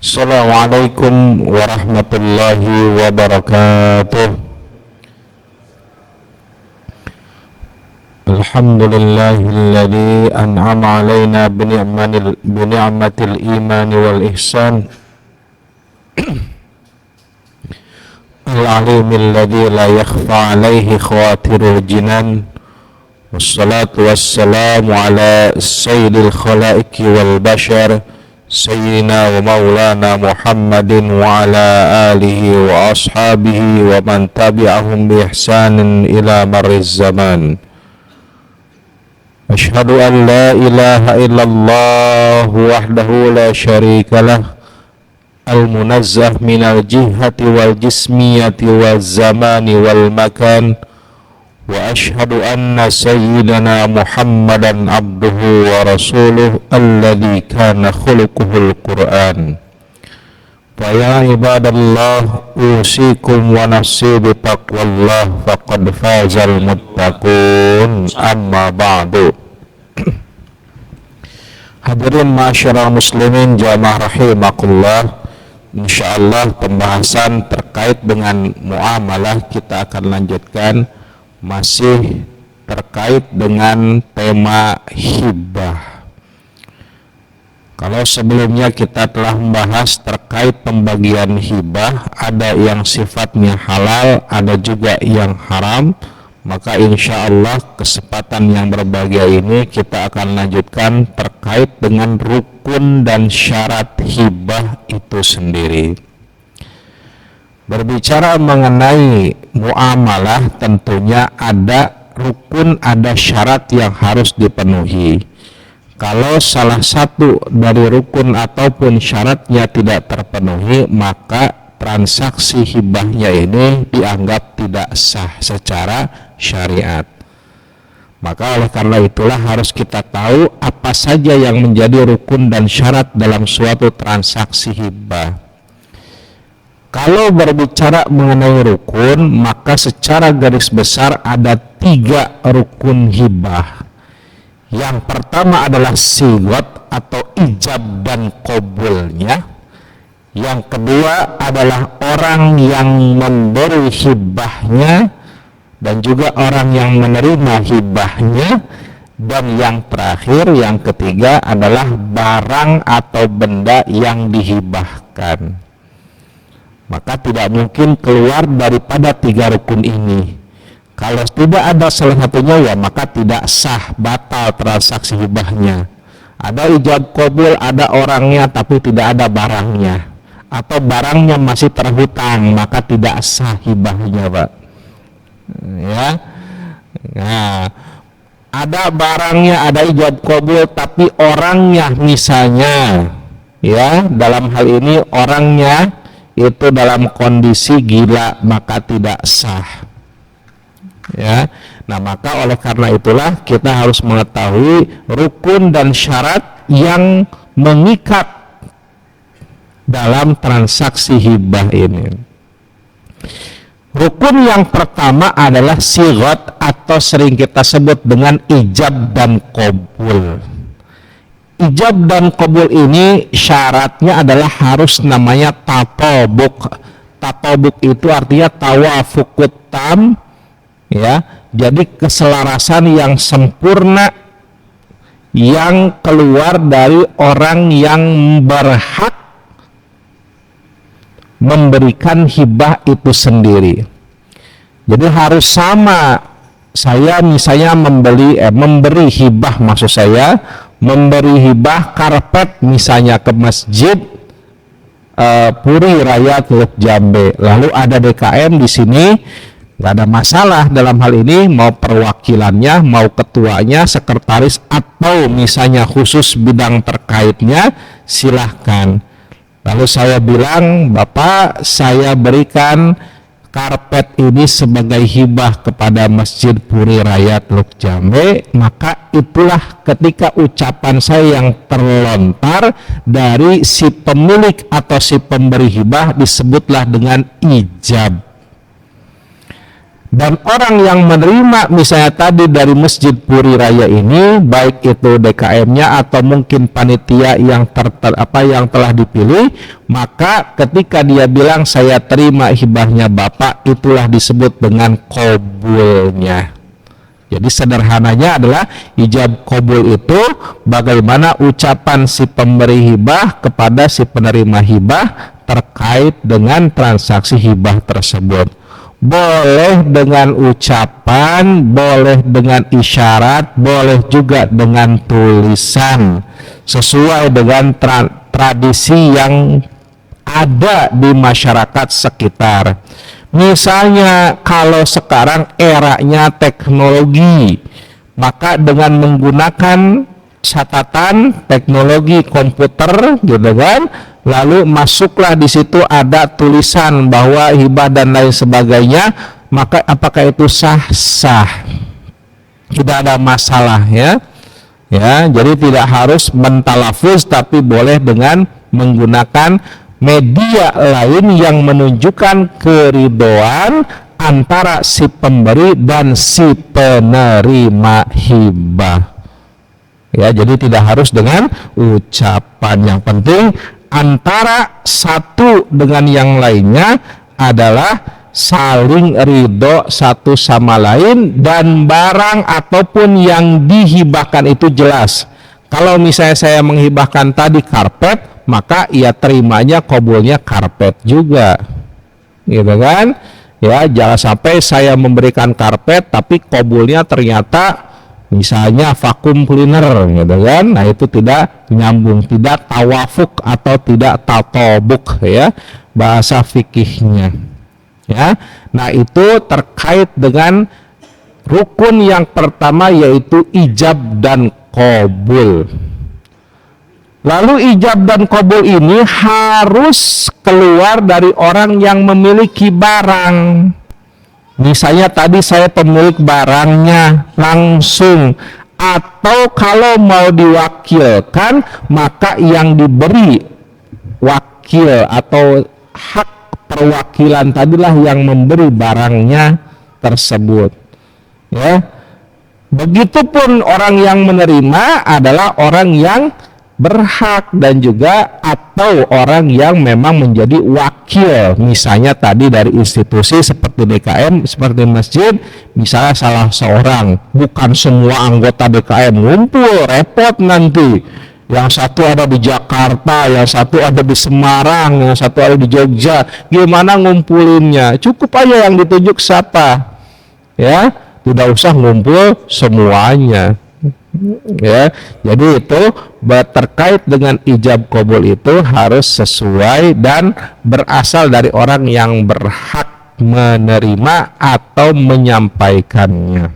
Assalamualaikum warahmatullahi wabarakatuh. Alhamdulillahilladzi an'ama alaina bini'matil imani wal ihsan. Al-alimil ladzi la yakhfa alaihi khawatirul jinan. Wassalatu wassalamu ala sayyidil khalaiqi wal bashar Sayyidina wa maulana Muhammadin wa ala alihi wa ashabihi wa man tabi'ahum bi ihsanin ila marriz zaman. Ashhadu an la ilaha illallah wahdahu la syarika lah, al-munazzah minal jihati wal jismiyati wal zamani wal makan. Wa ashhadu anna sayyidana Muhammadan abduhu wa rasuluh alladhi kana khuluquhul Qur'an. Fa ya ibadallah, usikum wa nafsi bi taqwallah faqad fazal muttaqun. Amma ba'du. Hadirin ma'asyiral muslimin jamaah rahimakumullah. Insyaallah pembahasan terkait dengan muamalah kita akan lanjutkan, masih terkait dengan tema hibah. Kalau sebelumnya kita telah membahas terkait pembagian hibah, ada yang sifatnya halal, ada juga yang haram, maka insya Allah kesempatan yang berbahagia ini kita akan lanjutkan terkait dengan rukun dan syarat hibah itu sendiri. Berbicara mengenai muamalah, tentunya ada rukun, ada syarat yang harus dipenuhi. Kalau salah satu dari rukun ataupun syaratnya tidak terpenuhi, maka transaksi hibahnya ini dianggap tidak sah secara syariat. Maka oleh karena itulah harus kita tahu apa saja yang menjadi rukun dan syarat dalam suatu transaksi hibah. Kalau berbicara mengenai rukun, maka secara garis besar ada 3 rukun hibah. Yang pertama adalah sigot atau ijab dan qabulnya. Yang kedua adalah orang yang memberi hibahnya dan juga orang yang menerima hibahnya. Dan yang terakhir, yang ketiga adalah barang atau benda yang dihibahkan. Maka tidak mungkin keluar daripada 3 rukun ini. Kalau tidak ada salah satunya, ya maka tidak sah, batal transaksi hibahnya. Ada ijab qabul, ada orangnya tapi tidak ada barangnya, atau barangnya masih terhutang, maka tidak sah hibahnya, Pak. Ya. Nah, ada barangnya, ada ijab qabul, tapi orangnya misalnya, ya, dalam hal ini orangnya itu dalam kondisi gila, maka tidak sah. Ya. Nah, maka oleh karena itulah kita harus mengetahui rukun dan syarat yang mengikat dalam transaksi hibah ini. Rukun yang pertama adalah sigot atau sering kita sebut dengan ijab dan qabul. Ijab dan qabul ini syaratnya adalah harus namanya tatobuk. Tatobuk itu artinya tawafukut tam, ya. Jadi keselarasan yang sempurna yang keluar dari orang yang berhak memberikan hibah itu sendiri. Jadi harus sama. Saya misalnya memberi hibah, maksud saya memberi hibah karpet misalnya ke masjid Puri Raya Teluk Jambe, lalu ada DKM di sini, nggak ada masalah dalam hal ini, mau perwakilannya, mau ketuanya, sekretaris, atau misalnya khusus bidang terkaitnya, silahkan. Lalu saya bilang, Bapak, saya berikan karpet ini sebagai hibah kepada Masjid Puri Raya Teluk Jambe, maka itulah ketika ucapan saya yang terlontar dari si pemilik atau si pemberi hibah disebutlah dengan ijab. Dan orang yang menerima misalnya tadi dari Masjid Puri Raya ini, baik itu DKM-nya atau mungkin panitia yang yang telah dipilih, maka ketika dia bilang saya terima hibahnya Bapak, itulah disebut dengan qabulnya. Jadi sederhananya adalah ijab qabul itu bagaimana ucapan si pemberi hibah kepada si penerima hibah terkait dengan transaksi hibah tersebut. Boleh dengan ucapan, boleh dengan isyarat, boleh juga dengan tulisan sesuai dengan tradisi yang ada di masyarakat sekitar. Misalnya kalau sekarang eranya teknologi, maka dengan menggunakan catatan teknologi komputer gitu kan, lalu masuklah di situ ada tulisan bahwa hibah dan lain sebagainya, maka apakah itu sah? Tidak ada masalah ya. Jadi tidak harus mentalafuz, tapi boleh dengan menggunakan media lain yang menunjukkan keridhaan antara si pemberi dan si penerima hibah. Ya, jadi tidak harus dengan ucapan. Yang penting antara satu dengan yang lainnya adalah saling ridho satu sama lain, dan barang ataupun yang dihibahkan itu jelas. Kalau misalnya saya menghibahkan tadi karpet, maka ia terimanya qabulnya karpet juga, gitu kan? Ya, jangan sampai saya memberikan karpet tapi qabulnya ternyata misalnya vakum cleaner, gitu kan? Nah, itu tidak nyambung, tidak tawafuk atau tidak tatobuk ya bahasa fikihnya. Ya, nah itu terkait dengan rukun yang pertama, yaitu ijab dan qabul. Lalu ijab dan qabul ini harus keluar dari orang yang memiliki barang. Misalnya tadi saya pemilik barangnya langsung, atau kalau mau diwakilkan maka yang diberi wakil atau hak perwakilan tadilah yang memberi barangnya tersebut. Ya, begitupun orang yang menerima adalah orang yang berhak, dan juga atau orang yang memang menjadi wakil, misalnya tadi dari institusi seperti DKM, seperti masjid, misalnya salah seorang, bukan semua anggota DKM ngumpul, repot nanti. Yang satu ada di Jakarta, yang satu ada di Semarang, yang satu ada di Jogja, gimana ngumpulinnya? Cukup aja yang ditunjuk siapa, ya, tidak usah ngumpul semuanya. Ya, jadi itu terkait dengan ijab qabul itu harus sesuai dan berasal dari orang yang berhak menerima atau menyampaikannya.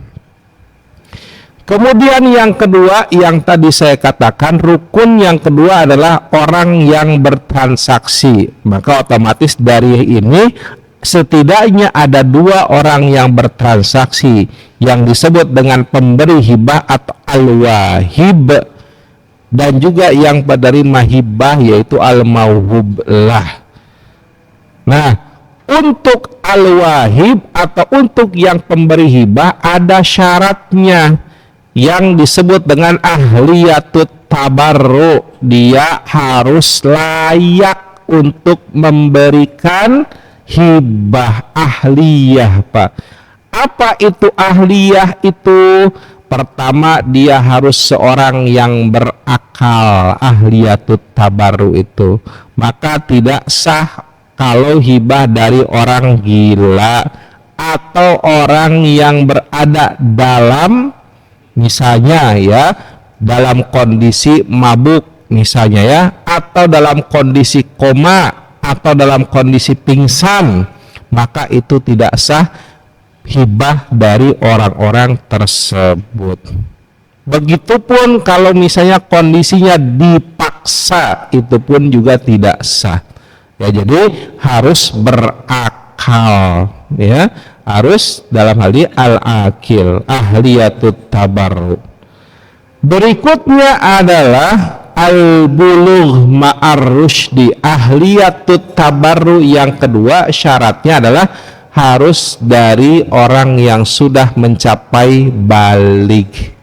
Kemudian yang kedua, yang tadi saya katakan, rukun yang kedua adalah orang yang bertransaksi. Maka otomatis dari ini setidaknya ada dua orang yang bertransaksi, yang disebut dengan pemberi hibah atau al-wahib, dan juga yang penerima hibah yaitu al-mauhub lah. Nah, untuk al-wahib atau untuk yang pemberi hibah ada syaratnya yang disebut dengan ahliyatut tabarru. Dia harus layak untuk memberikan hibah, ahliyah, Pak. Apa itu ahliyah itu? Pertama, dia harus seorang yang berakal, ahliyatut tabarru itu. Maka tidak sah kalau hibah dari orang gila atau orang yang berada dalam, misalnya ya, dalam kondisi mabuk misalnya ya, atau dalam kondisi koma, atau dalam kondisi pingsan, maka itu tidak sah hibah dari orang-orang tersebut. Begitupun kalau misalnya kondisinya dipaksa, itu pun juga tidak sah. Ya, jadi harus berakal, ya, harus dalam hal ini al-akil, ahliyatut tabarru. Berikutnya adalah al-bulugh ma'ar rusydi, ahliyatut tabarru yang kedua syaratnya adalah harus dari orang yang sudah mencapai baligh.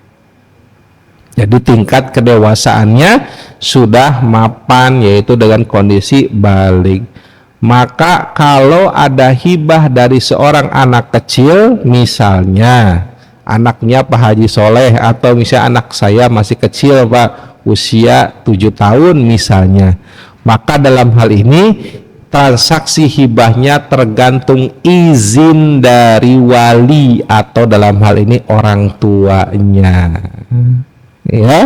Jadi tingkat kedewasaannya sudah mapan, yaitu dengan kondisi baligh. Maka kalau ada hibah dari seorang anak kecil, misalnya anaknya Pak Haji Soleh, atau misalnya anak saya masih kecil Pak, usia 7 tahun misalnya, maka dalam hal ini transaksi hibahnya tergantung izin dari wali, atau dalam hal ini orang tuanya, ya.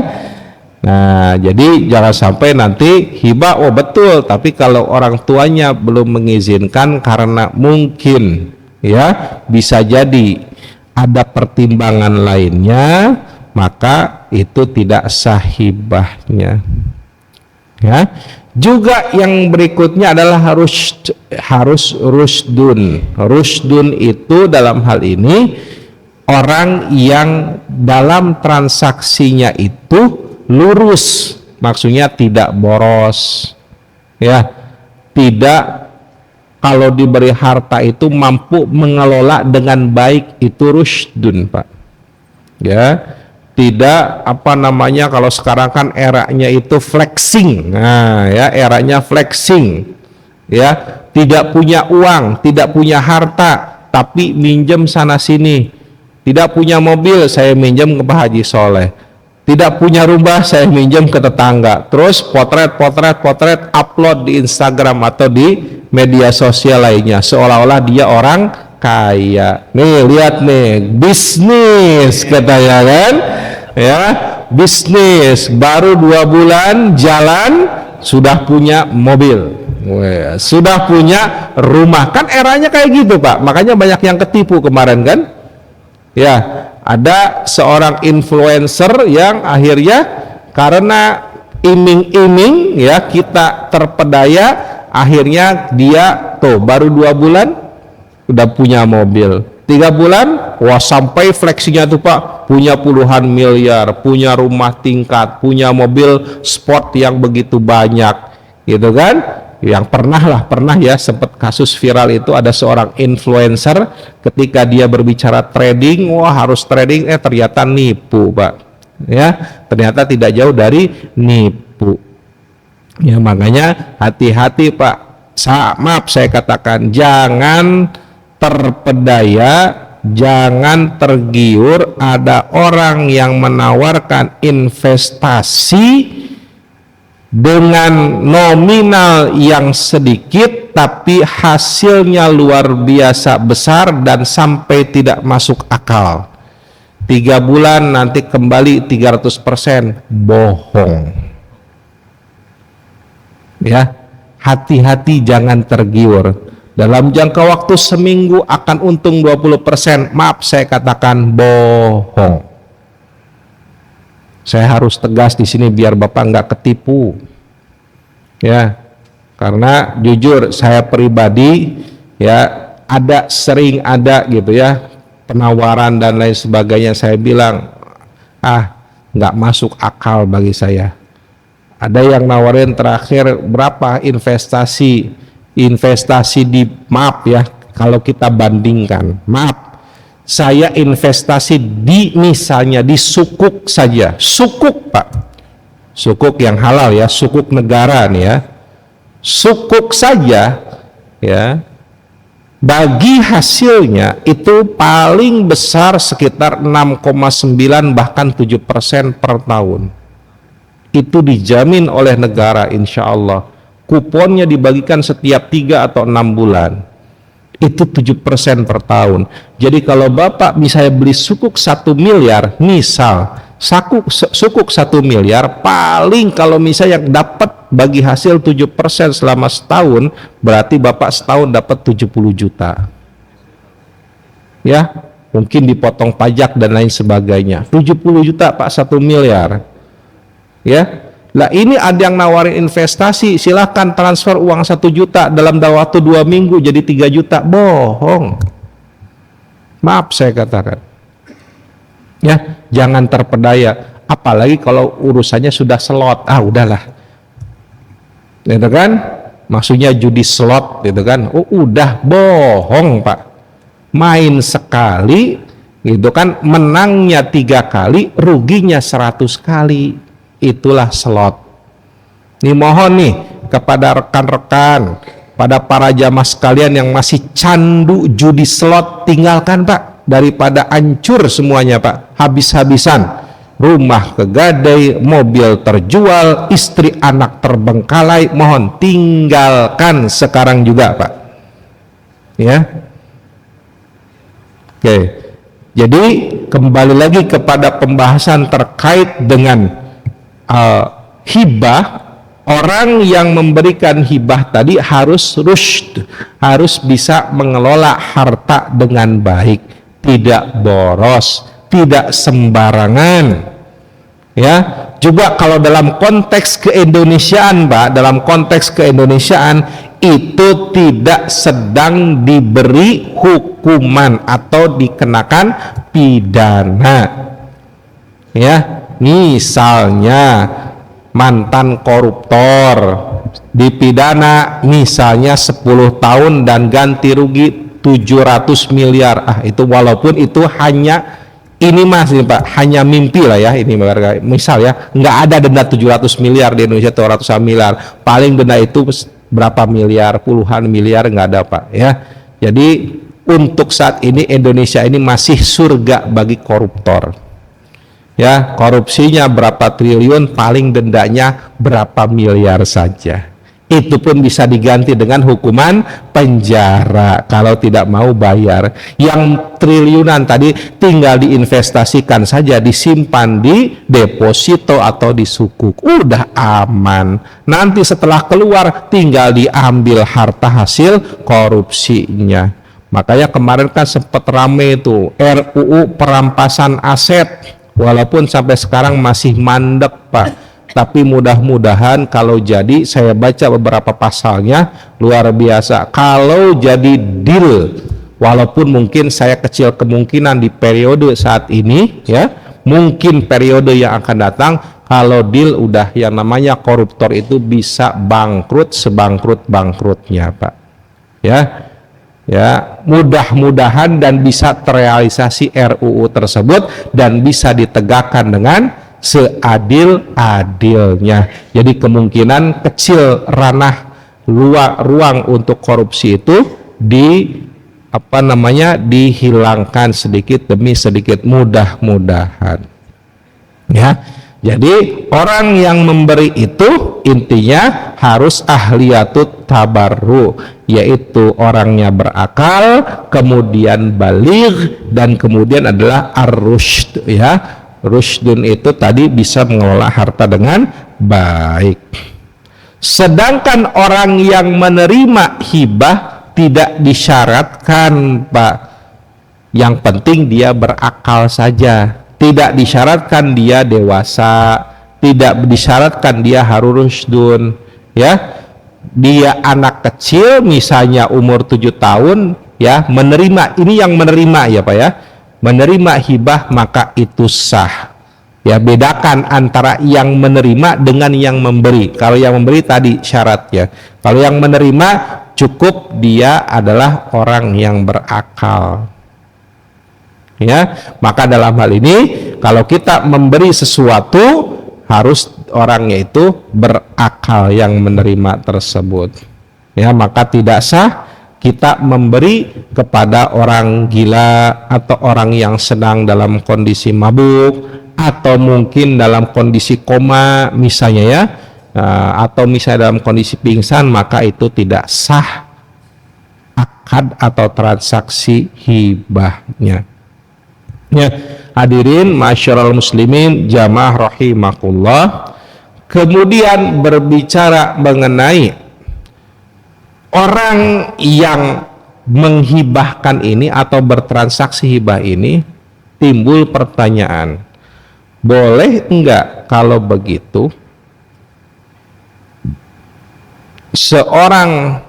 Nah, jadi jangan sampai nanti hibah, oh betul, tapi kalau orang tuanya belum mengizinkan karena mungkin ya bisa jadi ada pertimbangan lainnya, maka itu tidak sah hibahnya. Ya. Juga yang berikutnya adalah harus rusdun. Rusdun itu dalam hal ini orang yang dalam transaksinya itu lurus, maksudnya tidak boros, ya, tidak, kalau diberi harta itu mampu mengelola dengan baik, itu rusdun Pak, ya, tidak apa namanya, kalau sekarang kan eranya itu flexing, nah ya, eranya flexing, ya, tidak punya uang, tidak punya harta, tapi minjem sana sini, tidak punya mobil, saya minjem ke Pak Haji Soleh, tidak punya rumah, saya minjem ke tetangga, terus potret upload di Instagram atau di media sosial lainnya, seolah-olah dia orang kaya. Nih lihat nih, bisnis katanya kan, ya, bisnis, baru 2 bulan jalan sudah punya mobil, sudah punya rumah, kan eranya kayak gitu Pak, makanya banyak yang ketipu kemarin kan, ya. Ada seorang influencer yang akhirnya karena iming-iming, ya, kita terpedaya, akhirnya dia tuh baru 2 bulan udah punya mobil, 3 bulan wah sampai fleksinya tuh Pak, punya puluhan miliar, punya rumah tingkat, punya mobil sport yang begitu banyak, gitu kan. Yang pernah ya, sempat kasus viral itu, ada seorang influencer ketika dia berbicara trading, wah harus trading, ternyata nipu Pak, ya, ternyata tidak jauh dari nipu, ya. Makanya hati-hati Pak, maaf saya katakan, jangan terpedaya, jangan tergiur, ada orang yang menawarkan investasi dengan nominal yang sedikit tapi hasilnya luar biasa besar dan sampai tidak masuk akal. 3 bulan nanti kembali 300%, bohong, ya. Hati-hati, jangan tergiur. Dalam jangka waktu seminggu akan untung 20%, maaf saya katakan bohong. Saya harus tegas di sini biar Bapak nggak ketipu, ya, karena jujur saya pribadi, ya, sering ada gitu ya penawaran dan lain sebagainya, saya bilang nggak masuk akal bagi saya. Ada yang nawarin terakhir berapa investasi di, maaf ya, kalau kita bandingkan, maaf, saya investasi di, misalnya di sukuk saja, sukuk Pak, sukuk yang halal ya, sukuk negara nih ya, sukuk saja ya, bagi hasilnya itu paling besar sekitar 6,9 bahkan 7% per tahun. Itu dijamin oleh negara insya Allah, kuponnya dibagikan setiap 3 atau 6 bulan, itu 7% per tahun. Jadi kalau Bapak misalnya beli sukuk 1 miliar, misal sukuk 1 miliar, paling kalau misalnya yang dapat bagi hasil 7% selama setahun, berarti Bapak setahun dapat 70 juta, ya, mungkin dipotong pajak dan lain sebagainya. 70 juta Pak, 1 miliar, ya. Lah ini ada yang nawarin investasi, silahkan transfer uang 1 juta dalam waktu 2 minggu jadi 3 juta, bohong. Maaf saya katakan, ya, jangan terpedaya, apalagi kalau urusannya sudah slot, udahlah, gitu kan, maksudnya judi slot, gitu kan, udah bohong Pak, main sekali gitu kan, menangnya 3 kali, ruginya 100 kali. Itulah slot. Nih mohon nih kepada rekan-rekan, pada para jamaah sekalian yang masih candu judi slot, tinggalkan Pak, daripada hancur semuanya Pak, habis-habisan. Rumah kegadai, mobil terjual, istri anak terbengkalai, mohon tinggalkan sekarang juga Pak. Ya. Oke. Jadi kembali lagi kepada pembahasan terkait dengan hibah. Orang yang memberikan hibah tadi harus rushd, harus bisa mengelola harta dengan baik, tidak boros, tidak sembarangan. Ya, juga kalau dalam konteks keindonesiaan, Pak, dalam konteks keindonesiaan itu tidak sedang diberi hukuman atau dikenakan pidana. Ya, misalnya mantan koruptor dipidana misalnya 10 tahun dan ganti rugi 700 miliar. Itu walaupun itu hanya ini Mas ini Pak, hanya mimpi lah ya ini misal ya, nggak ada denda 700 miliar di Indonesia atau ratusan miliar, paling denda itu berapa miliar, puluhan miliar nggak ada Pak ya. Jadi untuk saat ini Indonesia ini masih surga bagi koruptor. Ya, korupsinya berapa triliun, paling dendanya berapa miliar saja. Itu pun bisa diganti dengan hukuman penjara kalau tidak mau bayar. Yang triliunan tadi tinggal diinvestasikan saja, disimpan di deposito atau di sukuk, udah aman. Nanti setelah keluar tinggal diambil harta hasil korupsinya. Makanya kemarin kan sempat rame itu RUU perampasan aset. Walaupun sampai sekarang masih mandek Pak, tapi mudah-mudahan kalau jadi, saya baca beberapa pasalnya luar biasa. Kalau jadi deal, walaupun mungkin saya kecil kemungkinan di periode saat ini ya, mungkin periode yang akan datang, kalau deal udah yang namanya koruptor itu bisa bangkrut sebangkrut-bangkrutnya Pak ya. Ya, mudah-mudahan dan bisa terrealisasi RUU tersebut dan bisa ditegakkan dengan seadil-adilnya. Jadi kemungkinan kecil ranah ruang untuk korupsi itu dihilangkan sedikit demi sedikit, mudah-mudahan. Ya. Jadi orang yang memberi itu intinya harus ahliyatut tabarru, yaitu orangnya berakal, kemudian baligh, dan kemudian adalah ar-rushd ya. Rushdun itu tadi bisa mengelola harta dengan baik. Sedangkan orang yang menerima hibah tidak disyaratkan Pak, yang penting dia berakal saja. Tidak disyaratkan dia dewasa, tidak disyaratkan dia harus rushdun ya. Dia anak kecil misalnya umur 7 tahun ya, menerima, ini yang menerima ya Pak ya, menerima hibah, maka itu sah ya. Bedakan antara yang menerima dengan yang memberi. Kalau yang memberi tadi syaratnya, kalau yang menerima cukup dia adalah orang yang berakal ya. Maka dalam hal ini kalau kita memberi sesuatu harus orangnya itu berakal yang menerima tersebut ya. Maka tidak sah kita memberi kepada orang gila atau orang yang sedang dalam kondisi mabuk atau mungkin dalam kondisi koma misalnya ya, atau misalnya dalam kondisi pingsan, maka itu tidak sah akad atau transaksi hibahnya ya. Hadirin masyarul muslimin jamaah rahimakumullah. Kemudian berbicara mengenai orang yang menghibahkan ini atau bertransaksi hibah ini, timbul pertanyaan, boleh enggak kalau begitu seorang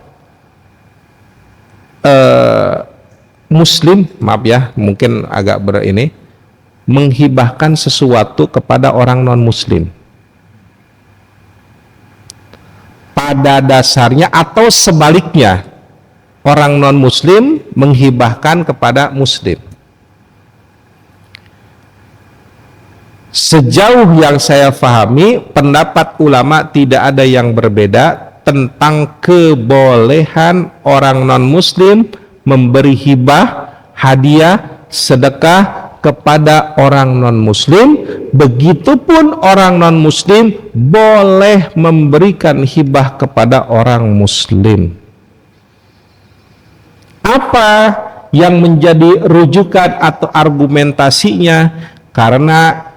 muslim, maaf ya mungkin agak ini, menghibahkan sesuatu kepada orang non muslim pada dasarnya, atau sebaliknya orang non muslim menghibahkan kepada muslim. Sejauh yang saya pahami, pendapat ulama tidak ada yang berbeda tentang kebolehan orang non muslim memberi hibah, hadiah, sedekah kepada orang non muslim. Begitupun orang non muslim boleh memberikan hibah kepada orang muslim. Apa yang menjadi rujukan atau argumentasinya? Karena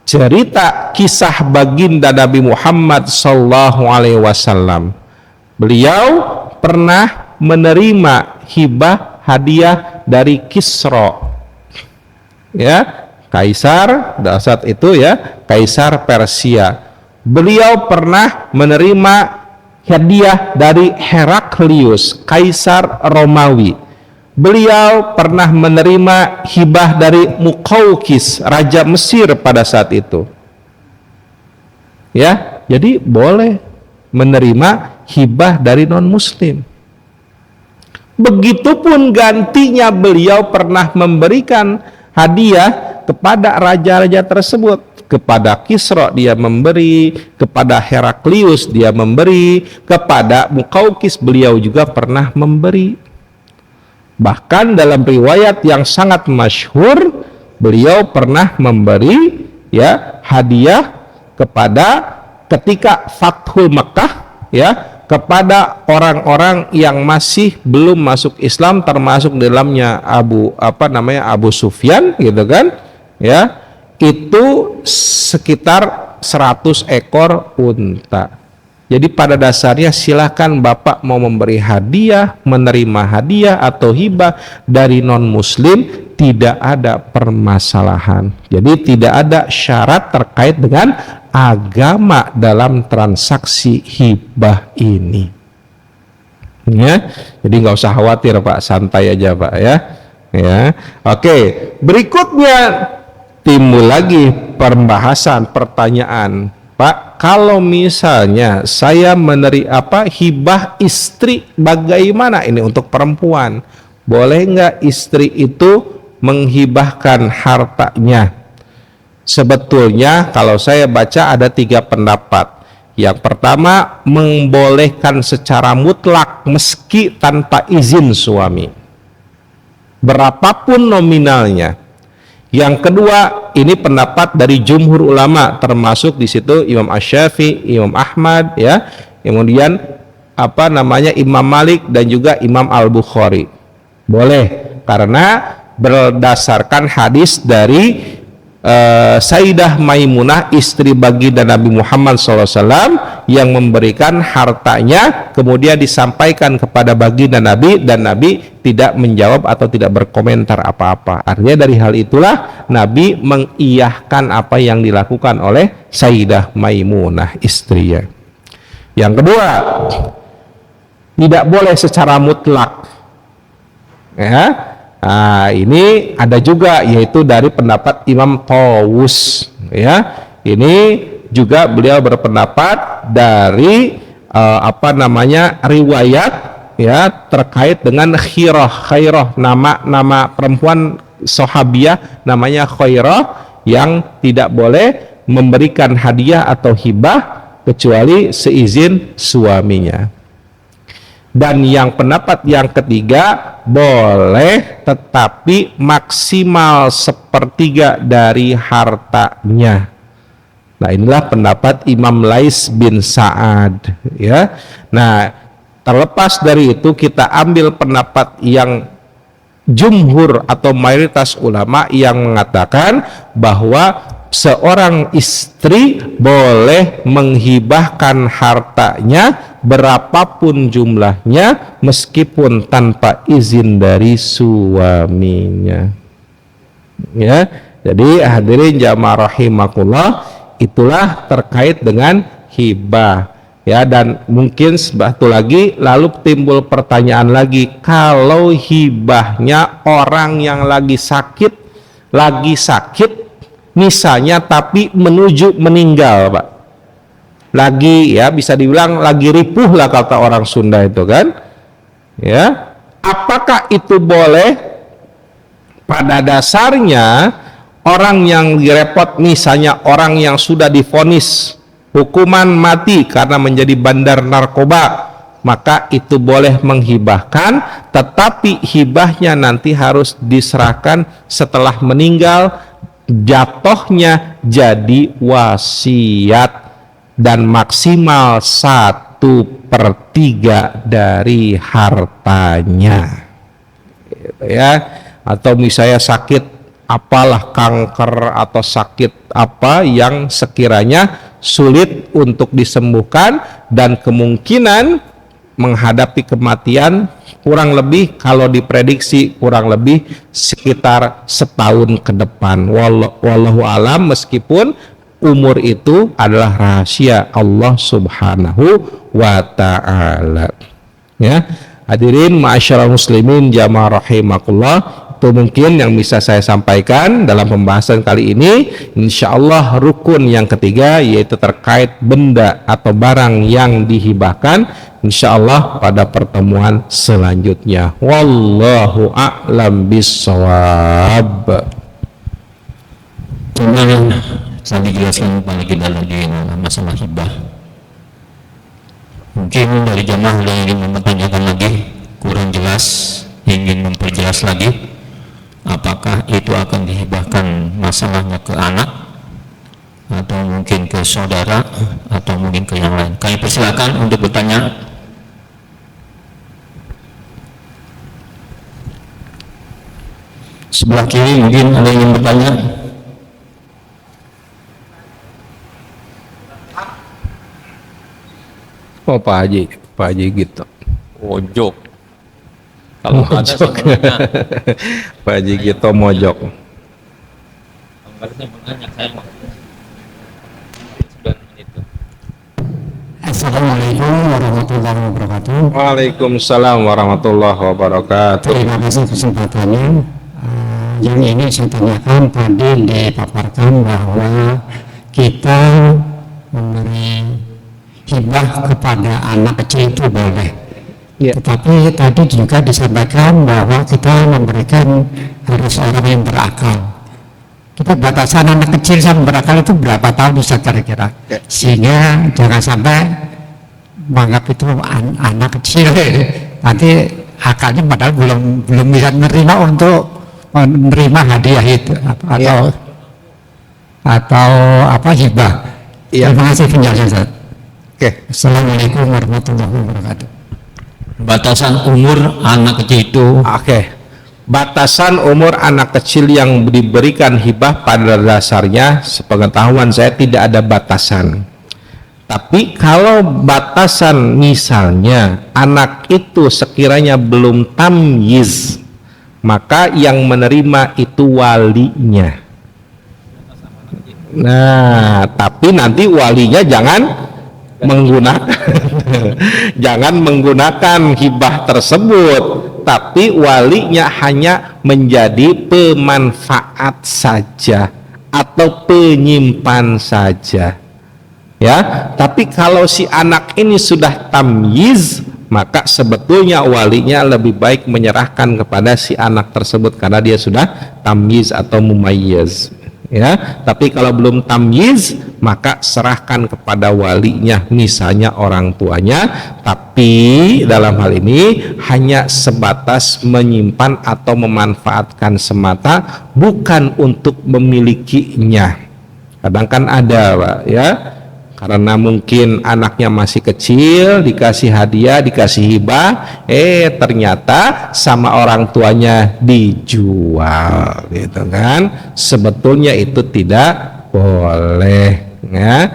cerita kisah baginda Nabi Muhammad sallallahu alaihi wasallam. Beliau pernah menerima hibah hadiah dari Kisra. Ya, kaisar saat itu ya, kaisar Persia. Beliau pernah menerima hadiah dari Heraklius, kaisar Romawi. Beliau pernah menerima hibah dari Muqawqis, raja Mesir pada saat itu. Ya, jadi boleh menerima hibah dari non muslim. Begitupun gantinya beliau pernah memberikan hadiah kepada raja-raja tersebut. Kepada Kisra dia memberi, kepada Heraklius dia memberi, kepada Muqawqis beliau juga pernah memberi. Bahkan dalam riwayat yang sangat masyhur, beliau pernah memberi ya hadiah kepada ketika Fathul Makkah ya, kepada orang-orang yang masih belum masuk Islam, termasuk dalamnya Abu Sufyan gitu kan ya, itu sekitar 100 ekor unta. Jadi pada dasarnya silakan Bapak mau memberi hadiah, menerima hadiah atau hibah dari non muslim, tidak ada permasalahan. Jadi tidak ada syarat terkait dengan agama dalam transaksi hibah ini. Ya, jadi nggak usah khawatir Pak, santai aja Pak ya. Ya, oke. Berikutnya timbul lagi pembahasan pertanyaan. Pak, kalau misalnya saya hibah istri, bagaimana ini untuk perempuan? Boleh nggak istri itu menghibahkan hartanya? Sebetulnya kalau saya baca ada 3 pendapat. Yang pertama, membolehkan secara mutlak meski tanpa izin suami, berapapun nominalnya. Yang kedua, ini pendapat dari jumhur ulama, termasuk di situ Imam Asy-Syafi'i, Imam Ahmad ya, kemudian Imam Malik dan juga Imam Al-Bukhari. Boleh karena berdasarkan hadis dari Sayyidah Maimunah, istri baginda Nabi Muhammad SAW, yang memberikan hartanya kemudian disampaikan kepada baginda Nabi dan Nabi tidak menjawab atau tidak berkomentar apa-apa. Artinya dari hal itulah Nabi mengiyahkan apa yang dilakukan oleh Sayyidah Maimunah istrinya. Yang kedua, tidak boleh secara mutlak ya. Nah, ini ada juga, yaitu dari pendapat Imam Tawus ya. Ini juga beliau berpendapat dari riwayat ya terkait dengan Khairah, nama perempuan sahabiah namanya Khairah, yang tidak boleh memberikan hadiah atau hibah kecuali seizin suaminya. Dan yang pendapat yang ketiga, boleh tetapi maksimal 1/3 dari hartanya. Nah, inilah pendapat Imam Lais bin Sa'ad ya. Nah, terlepas dari itu kita ambil pendapat yang jumhur atau mayoritas ulama yang mengatakan bahwa seorang istri boleh menghibahkan hartanya berapapun jumlahnya meskipun tanpa izin dari suaminya ya. Jadi hadirin jamaah rahimakumullah, itulah terkait dengan hibah ya. Dan mungkin satu lagi, lalu timbul pertanyaan lagi, kalau hibahnya orang yang lagi sakit misalnya tapi menuju meninggal Pak, lagi ya bisa dibilang lagi ripuh lah kata orang Sunda itu kan ya, Apakah itu boleh? Pada dasarnya orang yang direpot, misalnya orang yang sudah divonis hukuman mati karena menjadi bandar narkoba, maka itu boleh menghibahkan, tetapi hibahnya nanti harus diserahkan setelah meninggal, jatuhnya jadi wasiat dan maksimal 1/3 dari hartanya, gitu ya. Atau misalnya sakit apalah, kanker atau sakit apa yang sekiranya sulit untuk disembuhkan dan kemungkinan menghadapi kematian kurang lebih, kalau diprediksi kurang lebih sekitar setahun ke depan. Wallahu alam, meskipun umur itu adalah rahasia Allah Subhanahu wa ta'ala. Ya, hadirin ma'asyiral muslimin jamaah rahimakumullah, itu mungkin yang bisa saya sampaikan dalam pembahasan kali ini. Insya Allah rukun yang ketiga, yaitu terkait benda atau barang yang dihibahkan, insya Allah pada pertemuan selanjutnya. Wallahu a'lam bissawab. Saya dijelaskan kembali kita lagi masalah hibah. Mungkin dari jamaah yang ingin mempertanyakan lagi, kurang jelas, ingin memperjelas lagi, apakah itu akan dihibahkan masalahnya ke anak atau mungkin ke saudara atau mungkin ke yang lain. Kami persilakan untuk bertanya. Sebelah kiri mungkin ada yang ingin bertanya. Oh, Pak Haji gitu. Mojok. Kalau ada sebenarnya Pak Haji gitu mojok. gambarnya banyak, saya mau 9 menit. Assalamualaikum warahmatullahi wabarakatuh. Waalaikumsalam warahmatullahi wabarakatuh. Terima kasih kesempatannya. Yang ini saya tanyakan, tadi dipaparkan bahwa kita memberi hibah kepada anak kecil itu boleh. Ya. Tetapi tadi juga disampaikan bahwa kita memberikan harus orang yang berakal. Kita batasan anak kecil sama berakal itu berapa tahun bisa kira-kira? Ya. Sehingga jangan sampai menganggap itu anak kecil nanti akalnya padahal belum bisa menerima untuk menerima hadiah itu atau apa hibah. Ya. Terima kasih penjelasan Ustaz. Oke. Assalamualaikum warahmatullahi wabarakatuh. Batasan umur anak kecil itu Oke. Batasan umur anak kecil yang diberikan hibah pada dasarnya sepengetahuan saya tidak ada batasan. Tapi kalau batasan misalnya anak itu sekiranya belum tamyiz, maka yang menerima itu walinya. Nah, tapi nanti walinya jangan menggunakan hibah tersebut, tapi walinya hanya menjadi pemanfaat saja atau penyimpan saja, ya. Tapi kalau si anak ini sudah tamyiz, maka sebetulnya walinya lebih baik menyerahkan kepada si anak tersebut karena dia sudah tamyiz atau mumayyiz, ya. Tapi kalau belum tamyiz, maka serahkan kepada walinya, misalnya orang tuanya, tapi dalam hal ini hanya sebatas menyimpan atau memanfaatkan semata, bukan untuk memilikinya. Kadang kan ada, Pak, ya, karena mungkin anaknya masih kecil, dikasih hadiah, dikasih hibah, ternyata sama orang tuanya dijual, gitu kan. Sebetulnya itu tidak boleh, ya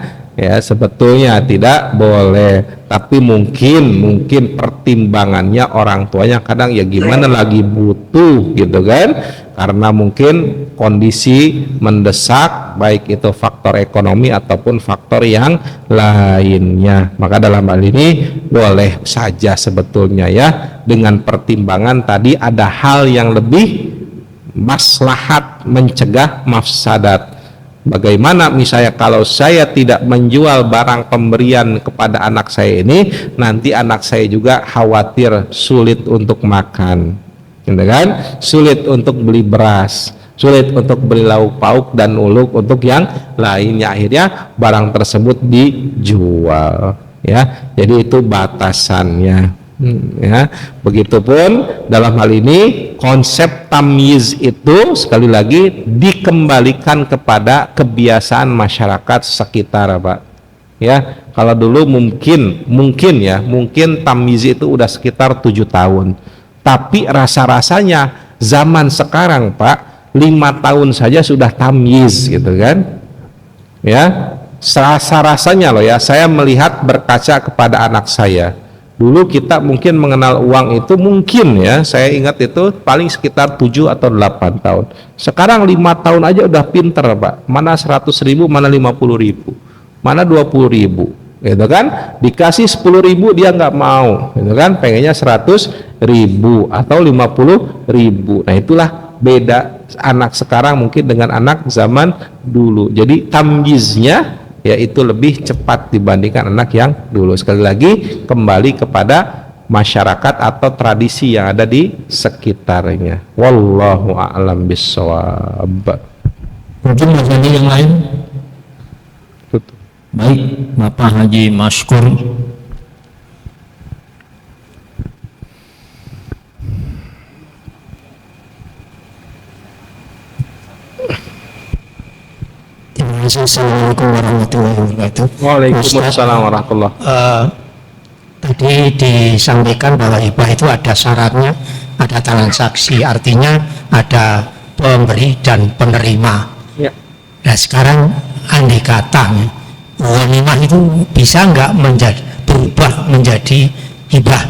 sebetulnya tidak boleh. Tapi mungkin pertimbangannya orang tuanya kadang ya gimana, lagi butuh gitu kan, karena mungkin kondisi mendesak, baik itu faktor ekonomi ataupun faktor yang lainnya. Maka dalam hal ini boleh saja sebetulnya, ya, dengan pertimbangan tadi ada hal yang lebih maslahat mencegah mafsadat. Bagaimana misalnya kalau saya tidak menjual barang pemberian kepada anak saya ini, nanti anak saya juga khawatir sulit untuk makan, gitu kan? Sulit untuk beli beras, sulit untuk beli lauk pauk dan uluk untuk yang lainnya, akhirnya barang tersebut dijual, ya. Jadi itu batasannya. Ya, begitupun dalam hal ini konsep tamyiz itu sekali lagi dikembalikan kepada kebiasaan masyarakat sekitar, Pak. Ya, kalau dulu mungkin tamyiz itu udah sekitar 7 tahun. Tapi rasa-rasanya zaman sekarang, Pak, 5 tahun saja sudah tamyiz, gitu kan? Ya, rasa-rasanya loh ya, saya melihat berkaca kepada anak saya. Dulu kita mungkin mengenal uang itu mungkin ya, saya ingat itu paling sekitar 7 atau 8 tahun. Sekarang 5 tahun aja udah pinter, Pak. Mana 100.000, mana 50.000, mana 20.000, gitu kan? Dikasih 10.000 dia nggak mau, gitu kan? Pengennya 100.000 atau 50.000. Nah, itulah beda anak sekarang mungkin dengan anak zaman dulu. Jadi tamyiznya yaitu lebih cepat dibandingkan anak yang dulu. Sekali lagi kembali kepada masyarakat atau tradisi yang ada di sekitarnya. Wallahu a'lam bishawab. Mungkin ada yang lain? Baik, Bapak Haji Maskur. Assalamualaikum warahmatullahi wabarakatuh. Waalaikumsalam warahmatullahi wabarakatuh. Tadi disampaikan bahwa hibah itu ada syaratnya, ada transaksi, artinya ada pemberi dan penerima. Ya. Nah sekarang andai kata ghanimah itu bisa nggak berubah menjadi hibah?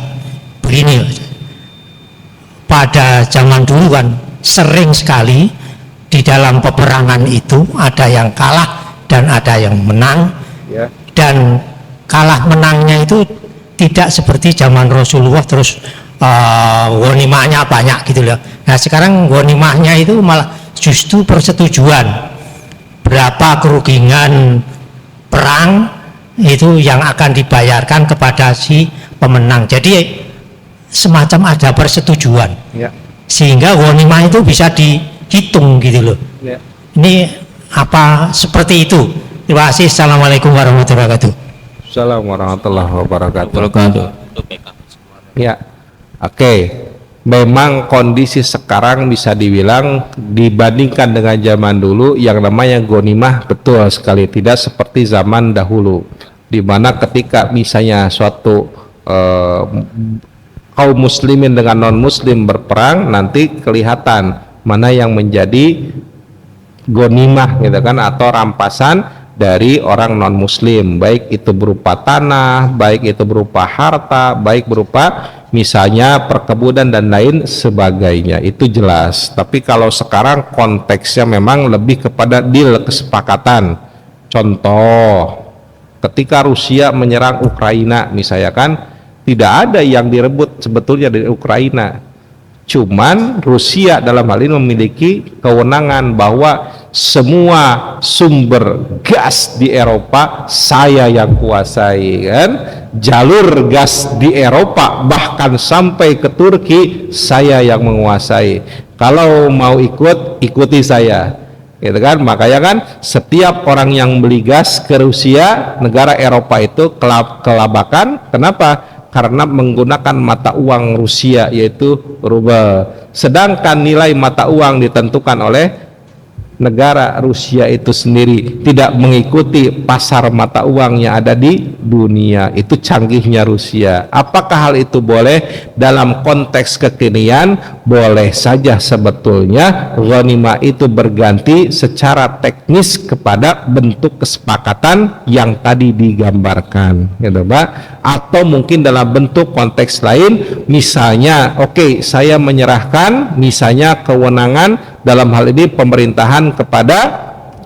Begini, pada zaman dulu kan sering sekali di dalam peperangan itu ada yang kalah dan ada yang menang, Ya. dan kalah menangnya itu tidak seperti zaman Rasulullah terus ghanimahnya banyak gitu loh. Nah sekarang ghanimahnya itu malah justru persetujuan berapa kerugian perang itu yang akan dibayarkan kepada si pemenang. Jadi semacam ada persetujuan, Ya. sehingga ghanimah itu bisa dihitung gitu loh. Ya. Ini apa seperti itu? Terima kasih. Assalamualaikum warahmatullahi wabarakatuh. Assalamualaikum warahmatullahi wabarakatuh. Wabarakatuh. Ya, oke. Memang kondisi sekarang bisa dibilang dibandingkan dengan zaman dulu yang namanya ghanimah betul sekali tidak seperti zaman dahulu, di mana ketika misalnya suatu kaum muslimin dengan non muslim berperang, nanti kelihatan mana yang menjadi ghanimah gitu kan, atau rampasan dari orang non muslim, baik itu berupa tanah, baik itu berupa harta, baik berupa misalnya perkebunan dan lain sebagainya, itu jelas. Tapi kalau sekarang konteksnya memang lebih kepada deal, kesepakatan. Contoh, ketika Rusia menyerang Ukraina misalnya kan, tidak ada yang direbut sebetulnya dari Ukraina, cuman Rusia dalam hal ini memiliki kewenangan bahwa semua sumber gas di Eropa saya yang kuasai kan, jalur gas di Eropa bahkan sampai ke Turki saya yang menguasai, kalau mau ikut ikuti saya gitu kan. Makanya kan setiap orang yang beli gas ke Rusia, negara Eropa itu kelabakan. Kenapa? Karena menggunakan mata uang Rusia yaitu rubel, sedangkan nilai mata uang ditentukan oleh negara Rusia itu sendiri, tidak mengikuti pasar mata uang yang ada di dunia. Itu canggihnya Rusia. Apakah hal itu boleh? Dalam konteks kekinian boleh saja sebetulnya ghanimah itu berganti secara teknis kepada bentuk kesepakatan yang tadi digambarkan gitu Pak, atau mungkin dalam bentuk konteks lain, misalnya oke, saya menyerahkan misalnya kewenangan dalam hal ini pemerintahan kepada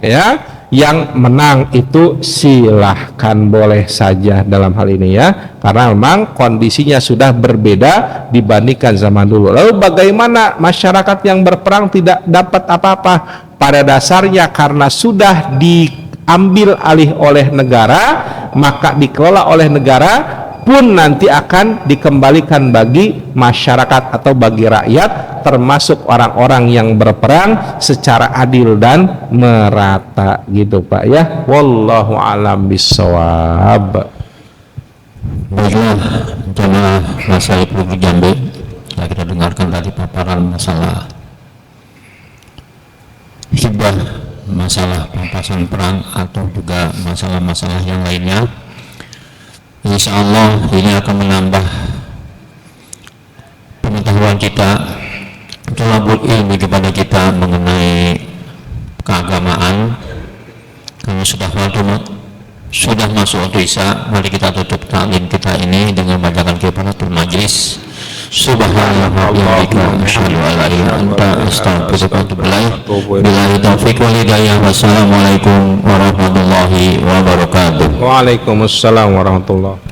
ya yang menang, itu silahkan boleh saja dalam hal ini ya, karena memang kondisinya sudah berbeda dibandingkan zaman dulu. Lalu bagaimana masyarakat yang berperang tidak dapat apa-apa? pada dasarnya karena sudah diambil alih oleh negara, maka dikelola oleh negara pun nanti akan dikembalikan bagi masyarakat atau bagi rakyat, termasuk orang-orang yang berperang secara adil dan merata, gitu Pak ya. Wallahu a'lam bishawab. Baiklah, jamaah Masyayikh Lubuk Jambi, setelah kita dengarkan tadi paparan masalah hibah, masalah pampasan perang atau juga masalah-masalah yang lainnya, insya Allah ini akan menambah pengetahuan kita, thalabul ilmi kepada kita mengenai keagamaan. Karena sudah masuk waktu Isya, mari kita tutup taklim kita ini dengan bacakan kifaratul majlis. Subhanallah, asyhadu an la ilaha illa anta, astaghfiruka wa atubu ilaik. Billahi taufiq wal hidayah. Wassalamualaikum warahmatullahi wabarakatuh. Waalaikumsalam warahmatullahi